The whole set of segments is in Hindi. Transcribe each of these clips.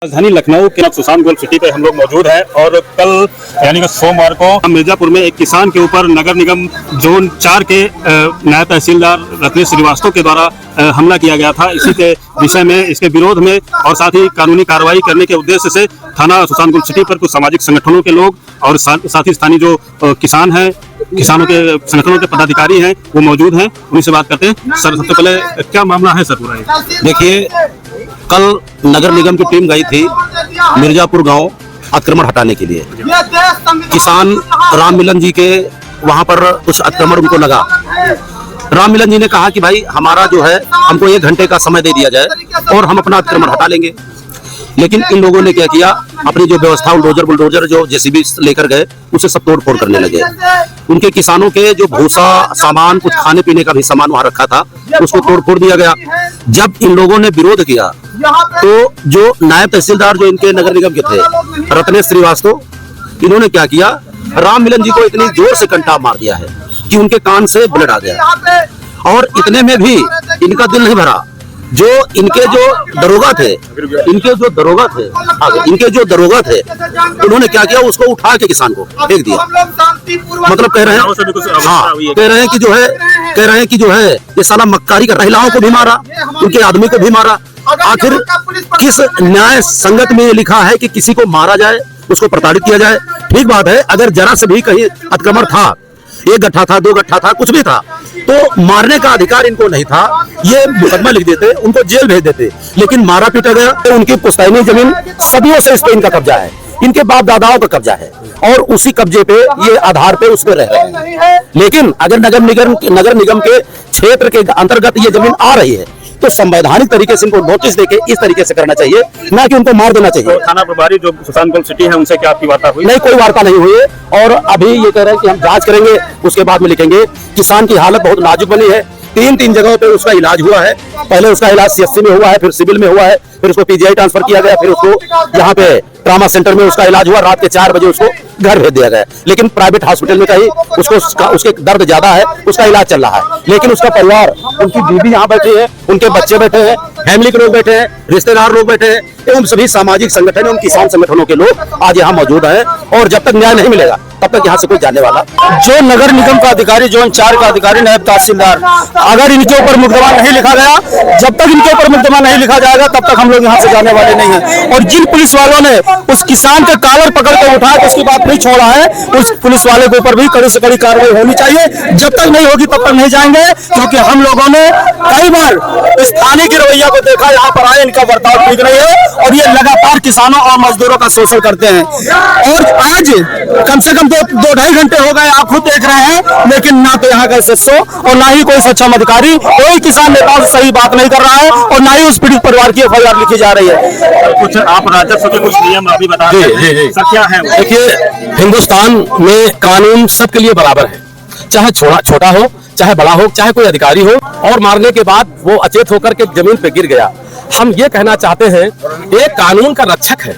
राजधानी लखनऊ के सुशांत गोल्फ सिटी पे हम लोग मौजूद हैं और कल यानी कि सोमवार को मिर्जापुर में एक किसान के ऊपर नगर निगम जोन 4 के नायब तहसीलदार रत्नेश श्रीवास्तव के द्वारा हमला किया गया था। इसी के विषय में, इसके विरोध में और साथ ही कानूनी कार्रवाई करने के उद्देश्य से थाना सुशांत गोल्फ सिटी पर कुछ सामाजिक संगठनों के लोग और साथ ही स्थानीय जो किसान हैं, किसानों के संगठनों के पदाधिकारी हैं, वो मौजूद हैं। उन्हीं से बात करते हैं। सर, सबसे पहले क्या मामला है सर पूरा? देखिए, कल नगर निगम की टीम गई थी मिर्जापुर गांव अतिक्रमण हटाने के लिए। किसान राम मिलन जी के वहां पर कुछ अतिक्रमण उनको लगा। राम मिलन जी ने कहा कि भाई हमारा जो है, हमको 1 घंटे का समय दे दिया जाए और हम अपना अतिक्रमण हटा लेंगे। लेकिन इन लोगों ने क्या किया, अपनी जो व्यवस्था बुलडोजर जो जेसीबी लेकर गए, उसे सब तोड़ फोड़ करने लगे। उनके किसानों के जो भूसा सामान, कुछ खाने पीने का भी सामान वहां रखा था, उसको तोड़ फोड़ दिया गया। जब इन लोगों ने विरोध किया तो जो नायब तहसीलदार जो इनके नगर निगम के थे, रत्नेश श्रीवास्तव, इन्होंने क्या किया, राम मिलन जी को इतनी जोर से कंटा मार दिया है कि उनके कान से ब्लड आ गया। और इतने में भी इनका दिल नहीं भरा। जो इनके जो दरोगा थे, उन्होंने क्या किया, उसको उठा के किसान को फेंक दिया। मतलब कह रहे हैं कि जो है ये साला मक्कारी कर, महिलाओं को भी मारा, उनके आदमी को भी मारा। आखिर किस न्याय संगत में ये लिखा है कि किसी को मारा जाए, उसको प्रताड़ित किया जाए? ठीक बात है, अगर जरा से भी कहीं अतिक्रमण था, 1 गट्ठा था, 2 गट्ठा था, कुछ भी था, तो मारने का अधिकार इनको नहीं था। ये मुकदमा लिख देते, उनको जेल भेज देते। लेकिन मारा पीटा गया। तो उनकी पुश्तैनी जमीन सदियों से इस पे इनका कब्जा है, इनके बाप दादाओं का कब्जा है, और उसी कब्जे पे, ये आधार पे उस पे रह रहे हैं। लेकिन अगर नगर निगम के क्षेत्र के अंतर्गत ये जमीन आ रही है, तो संवैधानिक तरीके से इनको नोटिस देके इस तरीके से करना चाहिए, ना कि उनको मार देना चाहिए। तो थाना प्रभारी जो सुशांत गोल्फ सिटी है, उनसे क्या आपकी वार्ता हुई? नहीं, कोई वार्ता नहीं हुई है। और अभी ये कह रहे हैं कि हम जांच करेंगे, उसके बाद में लिखेंगे। किसान की हालत बहुत नाजुक बनी है। 3 जगहों पे उसका इलाज हुआ है। पहले उसका इलाज सीएससी में हुआ है, फिर सिविल में हुआ है, फिर उसको पीजीआई ट्रांसफर किया गया, फिर उसको यहाँ पे ट्रामा सेंटर में उसका इलाज हुआ। रात के 4 बजे उसको घर भेज दिया गया। लेकिन प्राइवेट हॉस्पिटल में कहीं उसके दर्द ज्यादा है, उसका इलाज चल रहा है। लेकिन उसका परिवार, उनकी बीवी यहाँ बैठी है, उनके बच्चे बैठे हैं, फैमिली के लोग बैठे हैं, रिश्तेदार लोग बैठे हैं, एवं सभी सामाजिक संगठन एवं किसान संगठनों के लोग आज यहाँ मौजूद हैं। और जब तक न्याय नहीं मिलेगा, तब तक यहाँ से कोई जाने वाला। जो नगर निगम का अधिकारी, जोन 4 का अधिकारी, नायब तहसीलदार, अगर इनके ऊपर मुकदमा नहीं लिखा गया, जब तक इनके ऊपर मुकदमा नहीं लिखा जाएगा, तब तक हम लोग यहाँ से जाने वाले नहीं हैं। और जिन पुलिस वालों ने उस किसान के कॉलर पकड़ के उठा के उसकी बात नहीं छोड़ा है, उस पुलिस वाले के ऊपर भी कड़ी से कड़ी कार्रवाई होनी चाहिए। जब तक नहीं होगी, तब तक नहीं जाएंगे। क्योंकि हम लोगों ने कई बार स्थानीय के रवैया को देखा, यहाँ पर आए, इनका बर्ताव ठीक नहीं है और ये लगातार किसानों और मजदूरों का शोषण करते हैं। और आज कम से कम 2-2.5 घंटे हो गए, आप खुद देख रहे हैं। लेकिन ना तो यहाँ का एसएसओ और ना ही कोई सक्षम अधिकारी, कोई किसान नेता से सही बात नहीं कर रहा है, और ना ही उस पीड़ित परिवार की FIR लिखी जा रही है। कुछ आप राजस्व के कुछ नियम अभी बता रहे हैं, सर क्या है? देखिए, हिंदुस्तान में कानून सबके लिए बराबर है, चाहे छोटा हो, चाहे बड़ा हो, चाहे कोई अधिकारी हो। और मारने के बाद वो अचेत होकर के जमीन पे गिर गया। हम ये कहना चाहते हैं, एक कानून का रक्षक है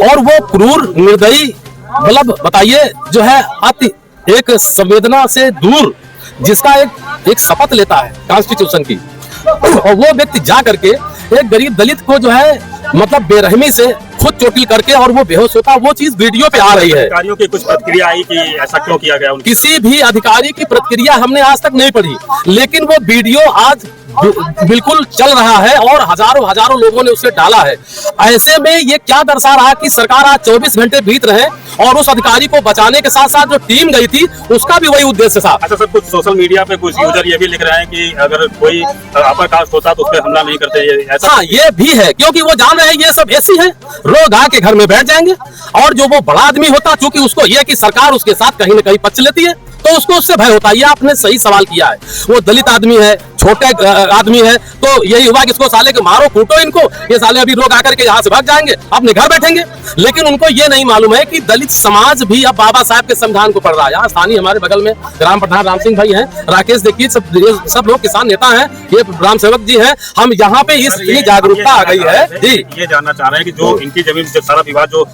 और वो क्रूर निर्दयी, मतलब बताइए, जो है अति एक संवेदना से दूर, जिसका एक शपथ लेता है कॉन्स्टिट्यूशन की, और वो व्यक्ति जा करके एक गरीब दलित को जो है, मतलब बेरहमी से खुद चोटिल करके और वो बेहोश होता, वो चीज वीडियो पे आ रही है। अधिकारियों की कुछ प्रतिक्रिया आई कि ऐसा क्यों किया गया? किसी भी अधिकारी की प्रतिक्रिया हमने आज तक नहीं पढ़ी, लेकिन वो वीडियो आज बिल्कुल चल रहा है और हजारों लोगों ने उसे डाला है। ऐसे में ये क्या दर्शा रहा है कि सरकार आज 24 घंटे बीत रहे, और उस अधिकारी को बचाने के साथ साथ जो टीम गई थी, उसका भी वही उद्देश्य था। अच्छा सर, कुछ सोशल मीडिया पे कुछ यूजर ये भी लिख रहे हैं कि अगर कोई अपर कास्ट होता तो उस पर हमला नहीं करते, ऐसा? हाँ, ये भी है, क्योंकि वो जान रहे हैं ये सब ऐसी है, रोज आके घर में बैठ जाएंगे। और जो वो बड़ा आदमी होता, चूंकि उसको ये कि सरकार उसके साथ कहीं न कहीं पक्ष लेती है, तो उसको उससे भय होता है। ये आपने सही सवाल किया है। वो दलित आदमी है, छोटे आदमी है, तो यही हुआ कि इसको साले के मारो कूटो इनको, ये साले अभी लोग आकर के यहाँ से भाग जाएंगे, अपने घर बैठेंगे। लेकिन उनको ये नहीं मालूम है कि दलित समाज भी अब बाबा साहब के संविधान को पढ़ रहा है। यहाँ स्थानीय हमारे बगल में ग्राम प्रधान राम सिंह भाई हैं, राकेश देखिए, सब लोग किसान नेता हैं, ये राम सेवक जी हैं। हम यहाँ पे इसलिए जागरूकता आ गई है जी। ये जानना चाह रहे हैं कि जो इनकी जमीन से सारा विवाद जो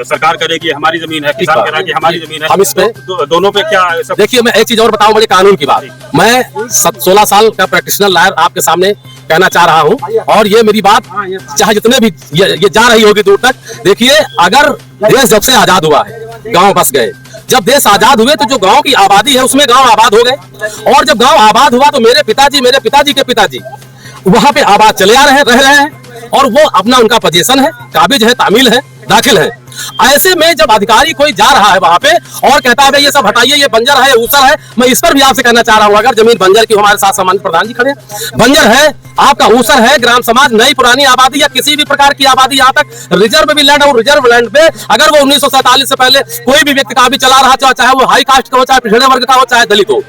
सरकार करेगी हमारी जमीन है, किसान कह रहा है कि हमारी जमीन है, हम इस पे दोनों पे क्या? देखिए, मैं एक चीज और बताऊं, बड़े कानून की बात। मैं 16 साल का प्रैक्टिशनर लॉयर आपके सामने कहना चाह रहा हूँ। और ये मेरी बात चाहे जितने भी ये जा रही होगी दूर तक, देखिए अगर देश जब से आजाद हुआ है, गांव बस गए। जब देश आजाद हुए तो जो गांव की आबादी है उसमें गांव आबाद हो गए, और जब गांव आबाद हुआ तो मेरे पिताजी के पिताजी वहां पे आबाद चले आ रहे हैं, रह रहे हैं, और वो अपना उनका पोजीशन है, काबिज है, तामील है, दाखिल है। ऐसे में जब अधिकारी कोई जा रहा है वहां पे और कहता है ये सब हटाइए, ये बंजर है, ऊसर है, मैं इस पर भी आपसे कहना चाह रहा हूं, अगर जमीन बंजर की, हमारे साथ सम्मानित प्रधान जी खड़े, बंजर है, आपका ऊसर है, ग्राम समाज, नई पुरानी आबादी या किसी भी प्रकार की आबादी, यहाँ तक रिजर्व भी लैंड और रिजर्व लैंड पे अगर वो 1947 से पहले कोई भी व्यक्ति का भी चला रहा, चाहे वो हाई कास्ट का हो, चाहे पिछड़े वर्ग का हो, चाहे दलित हो,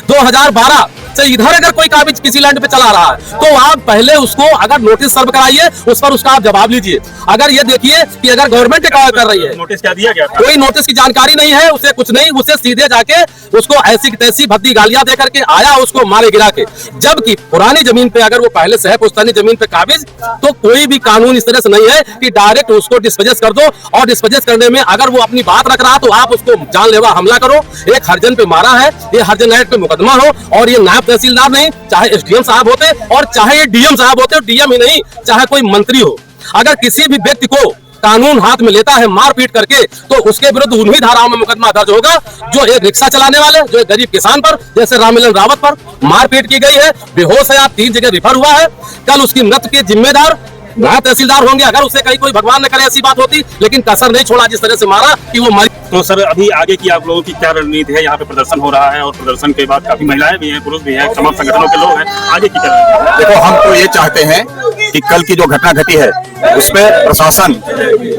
2012 से इधर अगर कोई काबिज किसी लैंड पे चला रहा है तो आप पहले उसको अगर नोटिस सर्व कराइए, उस पर उसका आप जवाब लीजिए। अगर ये देखिए कि अगर गवर्नमेंट कार्य कर रही है, नोटिस क्या दिया गया था? कोई नोटिस की जानकारी नहीं है, उसे कुछ नहीं, उसे सीधे जाके उसको ऐसी तैसी भद्दी गालियां दे करके आया, उसको मारे गिरा के। जबकि पुरानी जमीन पे अगर वो पहले से है पुश्तैनी जमीन पे काबिज, तो कोई भी कानून इस तरह से नहीं है कि डायरेक्ट उसको डिस्पोजेस कर दो, और डिस्पोजेस करने में अगर वो अपनी बात रख रहा तो आप उसको जानलेवा हमला करो। एक हरिजन पे मारा है, ये हरिजन एक्ट पे मुकदमा हो, और ये नायब तहसीलदार नहीं, चाहे एसडीएम साहब होते और चाहे ये डीएम साहब होते, डीएम ही नहीं, चाहे कोई मंत्री हो, अगर किसी भी व्यक्ति को कानून हाथ में लेता है मारपीट करके, तो उसके विरुद्ध उन्हीं धाराओं में मुकदमा दर्ज होगा जो एक रिक्शा चलाने वाले, जो एक गरीब किसान पर, जैसे राममिलन रावत पर मारपीट की गई है, बेहोश है, आप 3 जगह रिफर हुआ है। कल उसकी मृत्यु के जिम्मेदार नायब तहसीलदार होंगे, अगर उससे कहीं कोई भगवान न करे ऐसी बात होती, लेकिन कसर नहीं छोड़ा जिस तरह से मारा कि वो मर। तो सर अभी आगे की आप लोगों की क्या रणनीति है? यहाँ पे प्रदर्शन हो रहा है और प्रदर्शन के बाद काफी महिलाएं भी हैं, पुरुष भी हैं, तमाम संगठनों के लोग हैं, आगे की क्या रणनीति? देखो, हम तो ये चाहते हैं कि कल की जो घटना घटी है उस पर प्रशासन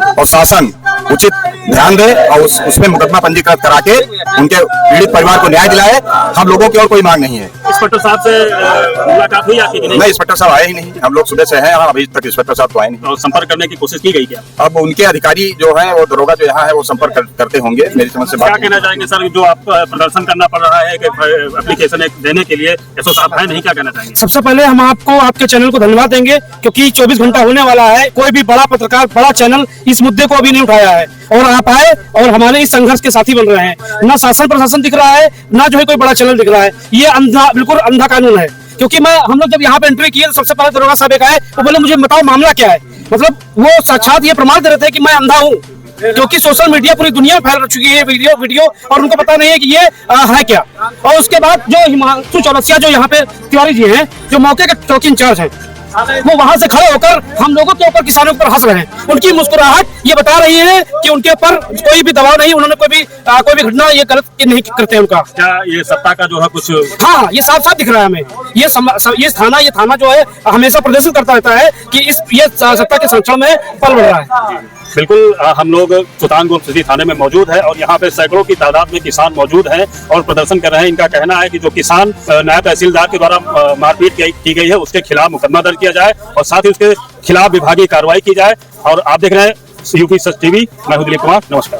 और शासन उचित ध्यान दे और उसमें मुकदमा पंजीकृत करा के उनके पीड़ित परिवार को न्याय दिलाए। हम लोगों की और कोई मांग नहीं है। इंस्पेक्टर साहब से मुलाकात हुई आपकी? नहीं, इंस्पेक्टर साहब आए ही नहीं, हम लोग सुबह से हैं यहाँ, अभी तक इंस्पेक्टर साहब तो आए नहीं। और संपर्क करने की कोशिश की गई क्या? अब उनके अधिकारी जो है वो दरोगा जो यहाँ है वो संपर्क करते होंगे, मेरी समझ से क्या बात। कहना चाहेंगे सर, जो आप प्रदर्शन करना पड़ रहा है एप्लीकेशन देने के लिए, एसओ साहब है नहीं, क्या कहना चाहेंगे? सबसे पहले हम आपको, आपके चैनल को धन्यवाद देंगे, क्योंकि 24 घंटा होने वाला है, कोई भी बड़ा पत्रकार, बड़ा चैनल इस मुद्दे को अभी नहीं उठाया है, और आप आए और हमारे इस संघर्ष के साथी बन रहे हैं। ना शासन प्रशासन दिख रहा है, ना जो है कोई बड़ा चैनल दिख रहा है, ये अंधा, बिल्कुल अंधा कानून है। क्योंकि हम लोग जब यहाँ पे एंट्री किए तो सबसे पहले दरोगा साहब एक आए, वो बोले मुझे बताओ मामला क्या है। मतलब वो साक्षात ये प्रमाण दे रहे थे कि मैं अंधा हूँ, क्योंकि सोशल मीडिया पूरी दुनिया में फैल चुकी है वीडियो, और उनको पता नहीं है कि ये है क्या। और उसके बाद जो हिमांशु चौरसिया जो यहाँ पे तिवारी जी हैं, जो मौके के चौकी इंचार्ज हैं, वो वहां से खड़े होकर हम लोगों के ऊपर, किसानों के ऊपर हंस रहे हैं। उनकी मुस्कुराहट ये बता रही है कि उनके ऊपर कोई भी दबाव नहीं, उन्होंने कोई भी घटना ये गलत नहीं करते उनका। क्या ये सत्ता का जो है कुछ? हाँ, ये साफ साफ दिख रहा है हमें। ये थाना जो है हमेशा प्रदर्शन करता रहता है कि ये सत्ता के संरक्षण में पल बढ़ रहा है। बिल्कुल, हम लोग सुल्तानगंज सिटी थाने में मौजूद है और यहाँ पे सैकड़ों की तादाद में किसान मौजूद हैं और प्रदर्शन कर रहे हैं। इनका कहना है कि जो किसान नायब तहसीलदार के द्वारा मारपीट की गई है उसके खिलाफ मुकदमा दर्ज किया जाए और साथ ही उसके खिलाफ विभागीय कार्रवाई की जाए। और आप देख रहे हैं यूपी सच टीवी, मैं हूं दिलीप कुमार, नमस्कार।